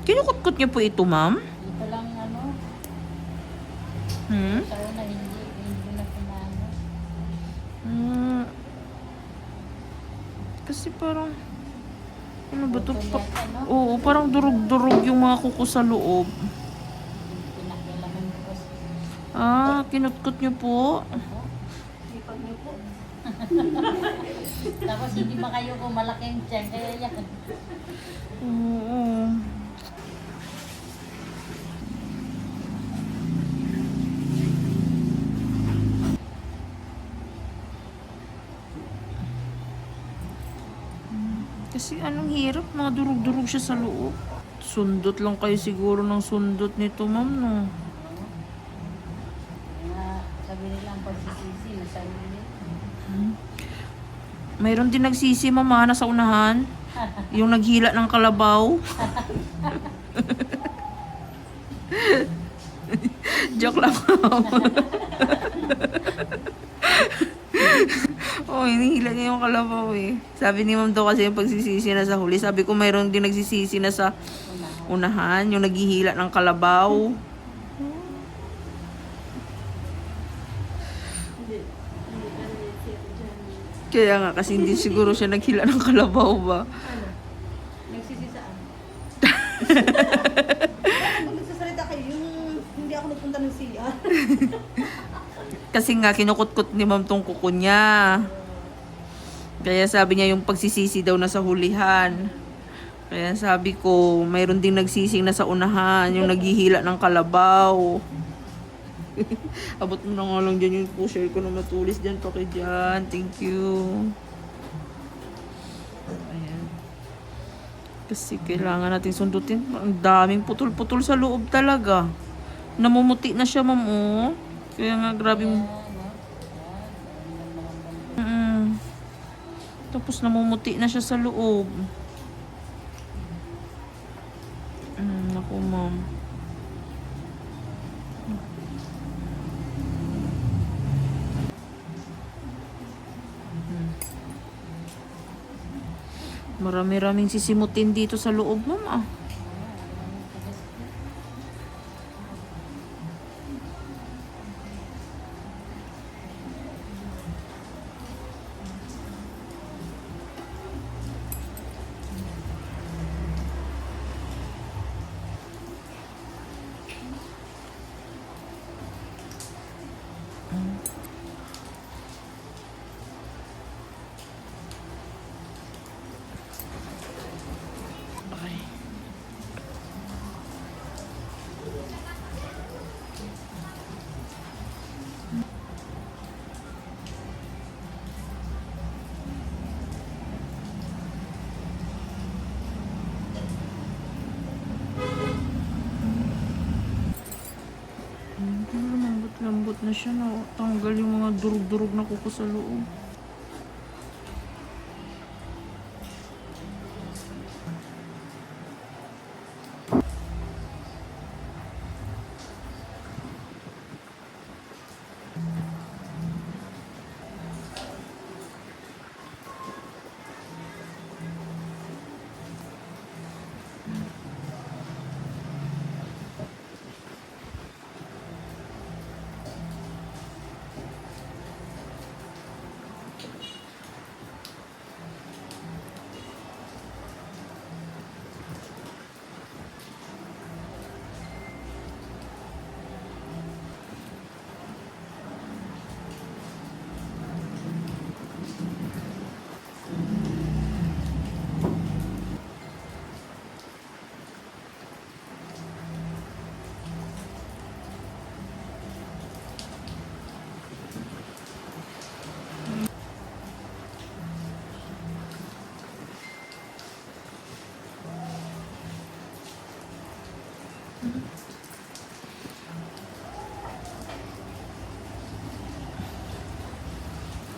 Kinukutkot niyo po ito, ma'am? Ito lang ano, Hmm? sa una hindi na pinano. Hmm. Kasi parang, ano ba to? Ito yan, ano, Oo, parang durug-durug yung mga kuko sa loob. pinakialaman ko kasi. Ah, kinutkot niyo po? Opo. Sipag niyo po. Tapos hindi ba kayo kung malaking tiyan, kaya yan. Oo. Kasi anong hirap, mga durug-durug siya sa loob. Sundot lang kayo siguro ng sundot nito, ma'am, no? Sabi nila ang pagsisisi na sarili. Mayroon din nagsisi, mama, na sa unahan. Yung naghila ng kalabaw. Joke lang, ma'am. Oh, hinihila niya yung kalabaw eh. Sabi ni ma'am daw kasi yung pagsisisi na sa huli. Sabi ko mayroon din nagsisisi na sa unahan. Yung naghihila ng kalabaw. Kaya nga kasi hindi siguro siya naghila ng kalabaw ba. Nagsisisaan. Kung nagsasalita kayo, yung hindi ako nagpunta ng CR. Kasi nga kinukutkot ni ma'am tong kuko niya. Kaya sabi niya yung pagsisisi daw na sa hulihan. Kaya sabi ko, mayroon ding nagsising na sa unahan, yung naghihila ng kalabaw. Abot mo na nga lang dyan yung pusher ko na matulis dyan, toke dyan. Thank you. Ayan. Kasi kailangan natin sundutin. Ang daming putol-putol sa loob talaga. Namumuti na siya, ma'am, oh. Kaya nga, grabe mo. Tapos namumuti na siya sa loob. Naku, ma'am. Marami-raming sisimutin dito sa loob, ma'am, ah. Okay. Lambot na siya na tanggal yung mga durug-durug na kuko sa loob.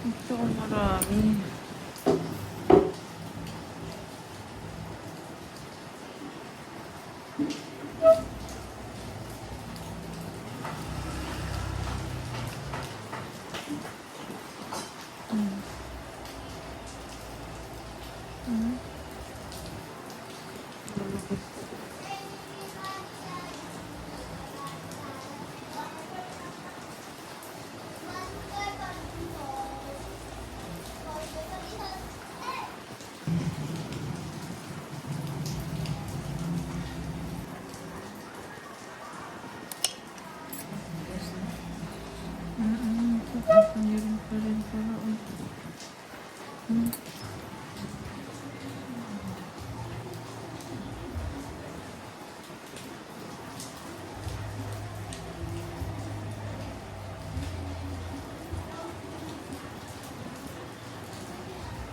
Ito marami.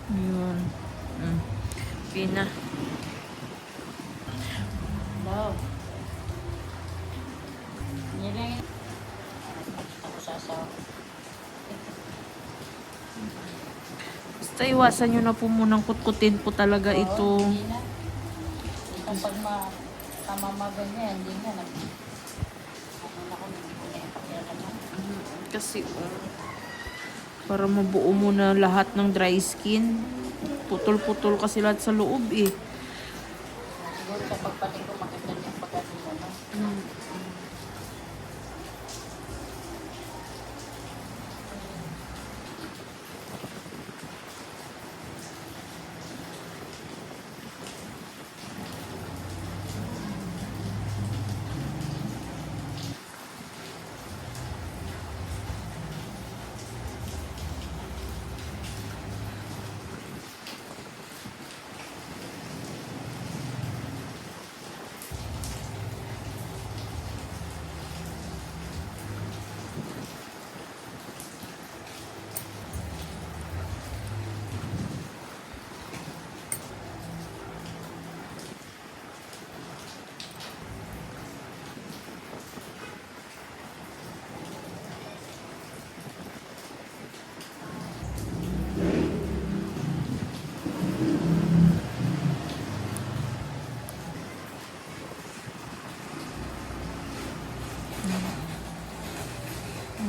Yun. Okay na. Wow. Yan lang yun. Ako sasawa. Basta iwasan nyo na po munang kutkutin po talaga ito. Hindi na. Ito pag tamamagan niya, hindi na. Ano na kami. Kasi para mabuo mo na lahat ng dry skin. Putol-putol kasi lahat sa loob eh. Siguro sa pagpating ko makita niya pagdating mo, no?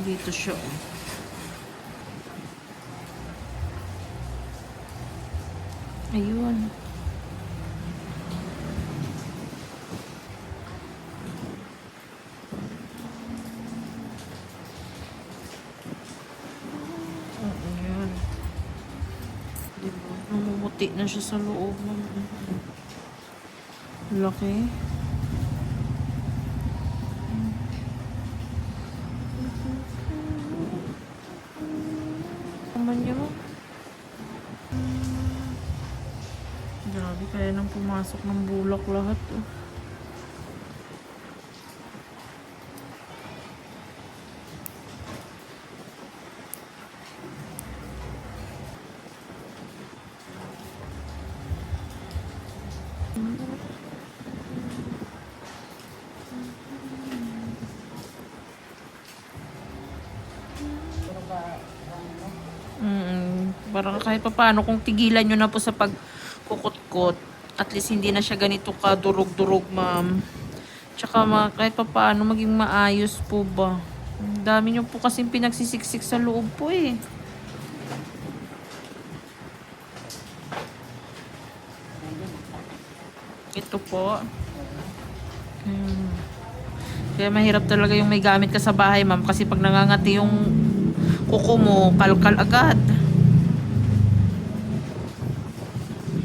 Dito siya. Ayun. Ayun. Diba? Namumuti na siya sa loob. Laki. Naman niya mo. Grabe, kaya nang pumasok ng bulak lahat. Oh. Pero ba, ano? Parang kahit pa paano, kung tigilan nyo na po sa pagkukutkot, at least hindi na siya ganito kadurog-durog, ma'am. Tsaka kahit pa paano, maging maayos po ba. Ang dami nyo po kasing pinagsisiksik sa loob po eh. Ito po. Kaya mahirap talaga yung may gamit ka sa bahay, ma'am. Kasi pag nangangati yung kuko mo, kalkal agad.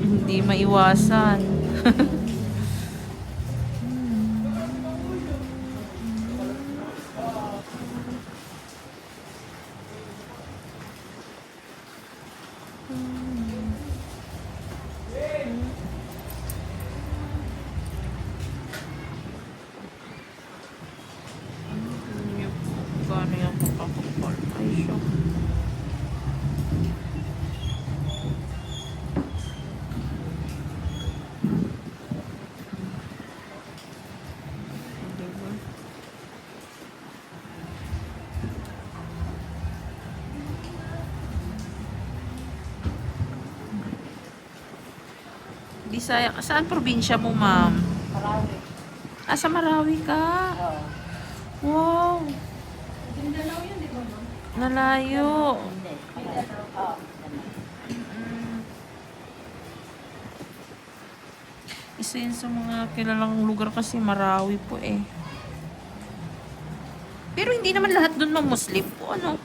Hindi maiwasan. Gano'n yung kakapal. Ay, siya. Diba? Bisaya ka. Saan probinsya mo, ma'am? Marawi. Ah, sa Marawi ka. Oo. Wow. Mindanao yun, di ba, ma'am? Nalayo. Hindi. Oo. Isa yun sa mga kilalang lugar kasi Marawi po eh. Pero hindi naman lahat doon Muslim po, ano?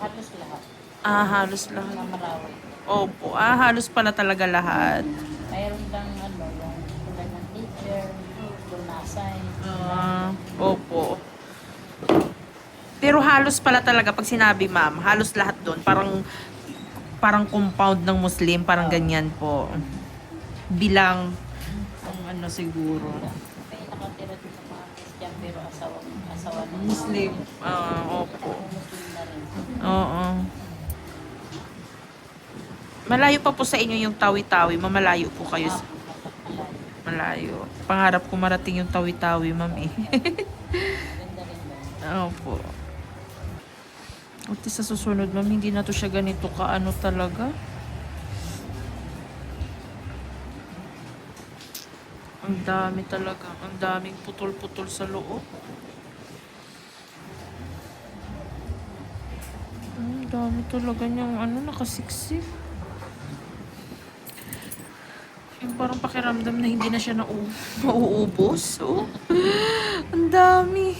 Halos lahat. Ah, halos Sa lahat. Marawi. Opo, halos pala talaga lahat. Mayroon lang ano, yung tulad ng teacher, lunasay. Opo. Pero halos pala talaga pag sinabi ma'am, halos lahat doon. Parang parang compound ng Muslim, parang ganyan po. Bilang, ang ano siguro. May nakatira din sa mga Christian pero asawa ng Muslim. Opo. Muslim na rin. Oo. Malayo pa po sa inyo yung Tawi-Tawi. Mamalayo po kayo. Malayo. Pangarap ko marating yung Tawi-Tawi, ma'am eh. Ganda rin ba? Opo. At sa susunod, ma'am, hindi na to siya ganito kaano talaga. Ang dami talaga. Ang daming putol-putol sa loob. Ang dami talaga niyang nakasiksik. Yung parang pakiramdam na hindi na siya mauubos. Oh. Ang dami.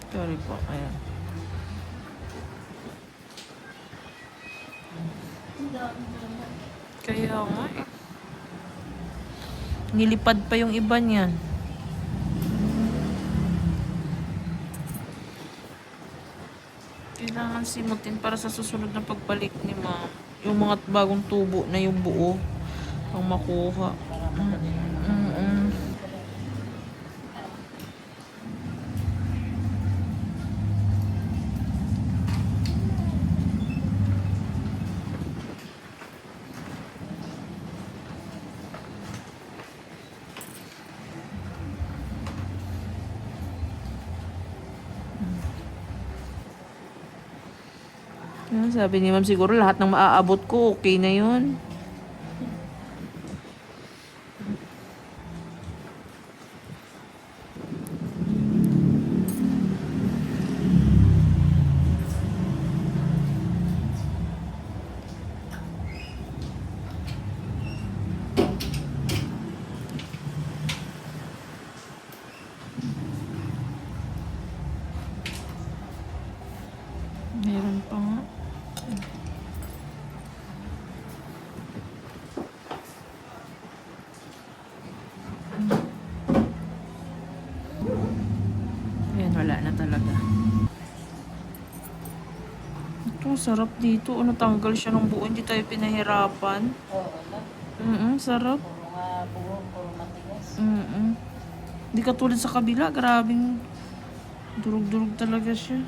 Sorry po. Ayan. Kaya nga eh. Nilipad pa yung iba niyan. Kailangan simutin para sa susunod na pagbalik ni ma'am. Yung mga bagong tubo na yung buo ang makuha. Mm. Sabi ni ma'am, siguro lahat ng maaabot ko, okay na yun. Meron pa nga. Ayan, wala na talaga. Ito, sarap dito. Natanggal siya ng buo. Hindi tayo pinahirapan. Oo, wala. Sarap. Puro nga buo, puro matigas. Hindi katulad sa kabila. Grabing durug-durug talaga siya.